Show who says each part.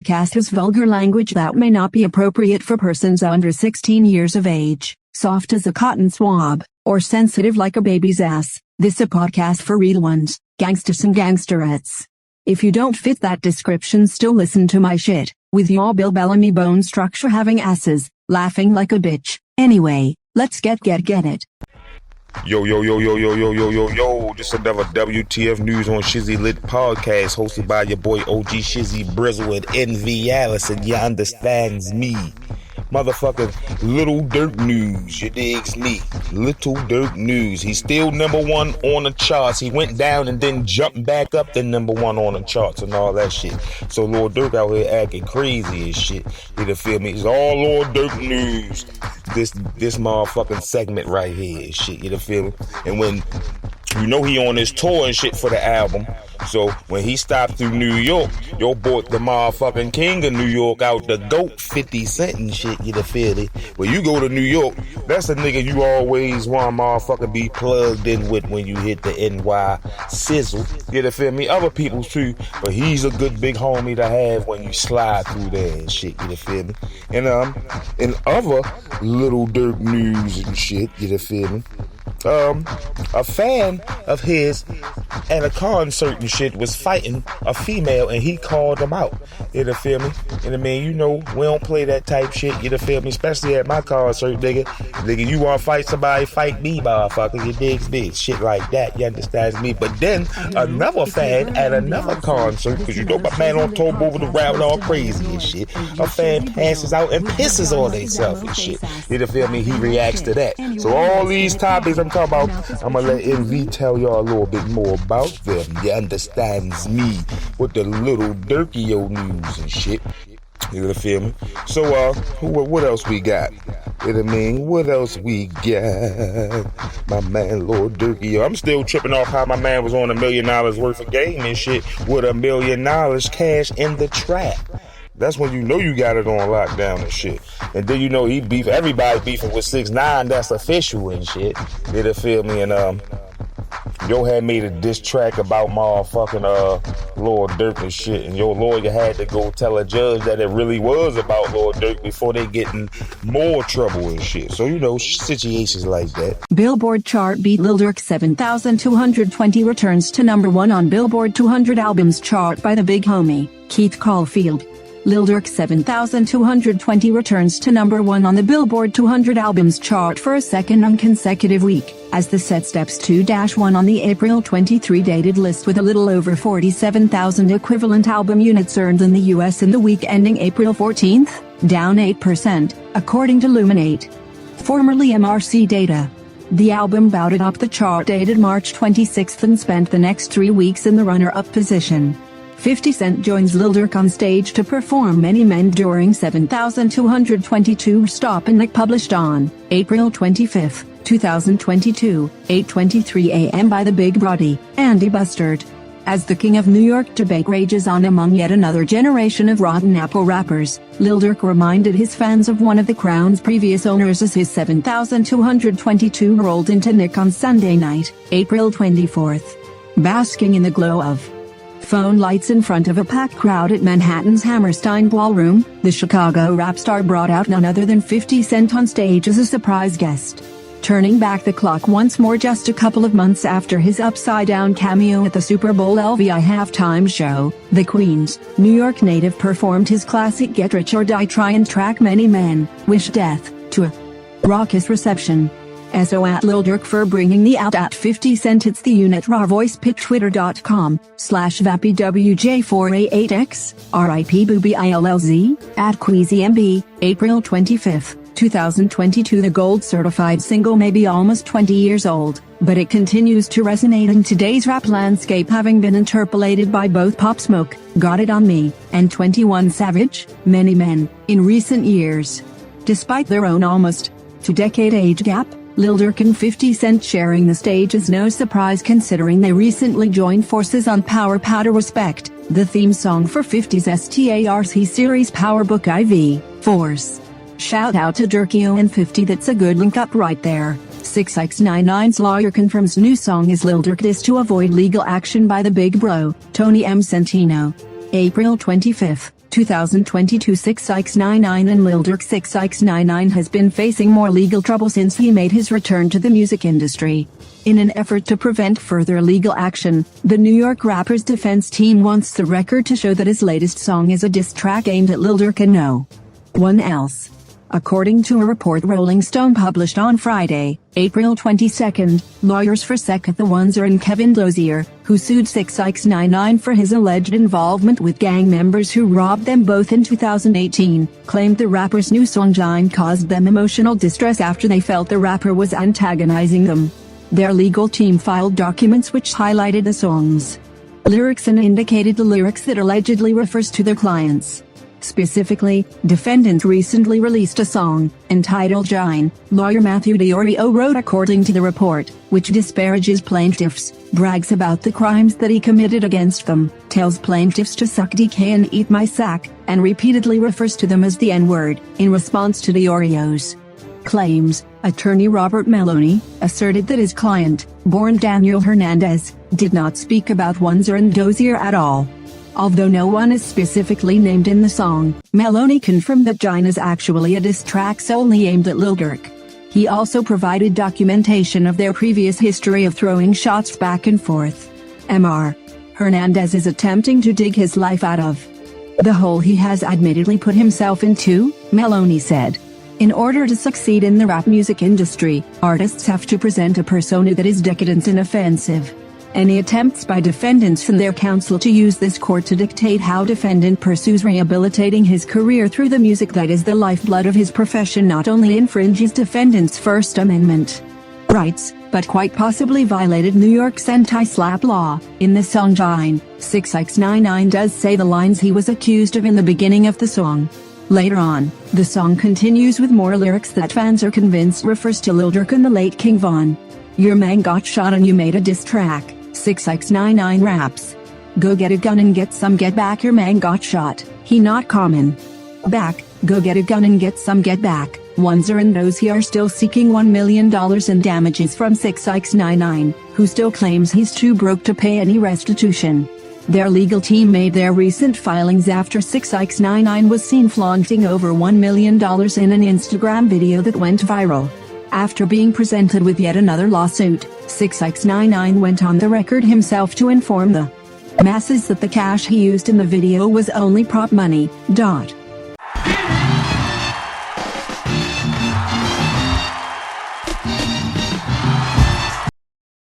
Speaker 1: Vlogcast has vulgar language that may not be appropriate for persons under 16 years of age, soft as a cotton swab, or sensitive like a baby's ass. This a podcast for real ones, gangsters and gangsterettes. If you don't fit that description, still listen to my shit, with y'all Bill Bellamy bone structure having asses, laughing like a bitch. Anyway, let's get it.
Speaker 2: Yo, this another WTF News on Shizzy Lit podcast hosted by your boy OG Shizzy Brizzle and NV Allison. You understands me. Motherfucking Lil Durk news, you digs me. Lil Durk news. He's still number one on the charts. He went down and then jumped back up to number one on the charts and all that shit. So Lil Durk out here acting crazy and shit. You feel me? It's all Lil Durk news. This motherfucking segment right here and shit. You feel me? And when you know he on his tour and shit for the album. So when he stopped through New York, yo bought the motherfucking king of New York out, the GOAT 50 Cent and shit, you feel it? When you go to New York, that's a nigga you always want motherfucker be plugged in with when you hit the NY sizzle, you feel me? Other people too, but he's a good big homie to have when you slide through there and shit, you feel me? And in other Lil Durk news and shit, you feel me? A fan of his at a concert and shit was fighting a female and he called him out. You feel me? And I mean, you know, we don't play that type shit, you feel me? Especially at my concert, nigga. Nigga, you wanna fight somebody, fight me, motherfucker. You digs me. Shit like that, you understand me? But then another fan at another concert, cause you know my man on tour moving around all crazy and shit. A fan passes out and pisses on themselves and shit. You feel me? He reacts to that. So all these topics I'm talking about, I'm gonna let NV tell y'all a little bit more about them. You understands me with the Little Durkio news and shit. You feel me? So what else we got? You know what I mean? What else we got? My man Lil Durkio. I'm still tripping off how my man was on $1 million worth of game and shit with $1 million cash in the trap. That's when you know you got it on lockdown and shit. And then you know he everybody beefing with 6ix9ine, that's official and shit. You feel me? And yo had made a diss track about motherfucking Lil Durk and shit. And your lawyer had to go tell a judge that it really was about Lil Durk before they get in more trouble and shit. So you know, situations like that.
Speaker 1: Billboard chart beat Lil Durk 7,220 returns to number one on Billboard 200 albums chart by the big homie, Keith Caulfield. Lil Durk 7,220 returns to number one on the Billboard 200 albums chart for a second consecutive week, as the set steps 2-1 on the April 23 dated list with a little over 47,000 equivalent album units earned in the US in the week ending April 14th, down 8%, according to Luminate. Formerly MRC data. The album bouted up the chart dated March 26 and spent the next 3 weeks in the runner-up position. 50 Cent joins Lil Durk on stage to perform Many Men during 7,222 Stop and Nick published on April 25, 2022, 8:23 a.m. by the Big Brody, Andy Bustard. As the King of New York debate rages on among yet another generation of rotten apple rappers, Lil Durk reminded his fans of one of the crown's previous owners as his 7,222 rolled into Nick on Sunday night, April 24th. Basking in the glow of phone lights in front of a packed crowd at Manhattan's Hammerstein Ballroom, the Chicago rap star brought out none other than 50 Cent on stage as a surprise guest. Turning back the clock once more just a couple of months after his upside-down cameo at the Super Bowl LVI halftime show, the Queens, New York native performed his classic Get Rich or Die Tryin' track Many Men, Wish Death, to a raucous reception. SO at Lil Durk for bringing the out at 50 Cent. It's the unit raw voice pit twitter.com/vappywj488x, RIP Booby ILLZ, at QueasyMB, April 25, 2022. The gold certified single may be almost 20 years old, but it continues to resonate in today's rap landscape, having been interpolated by both Pop Smoke, Got It On Me, and 21 Savage, Many Men, in recent years. Despite their own almost 2-decade age gap, Lil Durk and 50 Cent sharing the stage is no surprise considering they recently joined forces on Power Powder Respect, the theme song for 50's STARC series Power Book IV, Force. Shout out to Durkio and 50, that's a good link up right there. 6ix9ine's lawyer confirms new song is Lil Durk diss to avoid legal action by the big bro, Tony M. Santino. April 25, 2022 6ix99ine and Lil Durk. 6ix99ine has been facing more legal trouble since he made his return to the music industry. In an effort to prevent further legal action, the New York rapper's defense team wants the record to show that his latest song is a diss track aimed at Lil Durk and no one else. According to a report Rolling Stone published on Friday, April 22, lawyers for Seketha Oneser and Kevin Dozier, who sued 6ix99ine for his alleged involvement with gang members who robbed them both in 2018, claimed the rapper's new song Jine caused them emotional distress after they felt the rapper was antagonizing them. Their legal team filed documents which highlighted the song's lyrics and indicated the lyrics that allegedly refers to their clients. Specifically, defendants recently released a song, entitled Jine, lawyer Matthew DiOrio wrote according to the report, which disparages plaintiffs, brags about the crimes that he committed against them, tells plaintiffs to suck DK and eat my sack, and repeatedly refers to them as the N-word. In response to DiOrio's claims, attorney Robert Maloney asserted that his client, born Daniel Hernandez, did not speak about Oneser and Dozier at all. Although no one is specifically named in the song, Maloney confirmed that Jine is actually a diss track solely aimed at Lil Durk. He also provided documentation of their previous history of throwing shots back and forth. Mr. Hernandez is attempting to dig his life out of the hole he has admittedly put himself into, Maloney said. In order to succeed in the rap music industry, artists have to present a persona that is decadent and offensive. Any attempts by defendants and their counsel to use this court to dictate how defendant pursues rehabilitating his career through the music that is the lifeblood of his profession not only infringes defendant's First Amendment rights, but quite possibly violated New York's anti-slap law. In the song Jine, 6ix99ine does say the lines he was accused of in the beginning of the song. Later on, the song continues with more lyrics that fans are convinced refers to Lil Durk and the late King Von. Your man got shot and you made a diss track, 6ix99ine raps. Go get a gun and get some, get back, your man got shot, he not common. Back, go get a gun and get some, get back. Oneser and Dozier are still seeking $1 million in damages from 6ix99ine, who still claims he's too broke to pay any restitution. Their legal team made their recent filings after 6ix99ine was seen flaunting over $1 million in an Instagram video that went viral. After being presented with yet another lawsuit, 6ix99ine went on the record himself to inform the masses that the cash he used in the video was only prop money.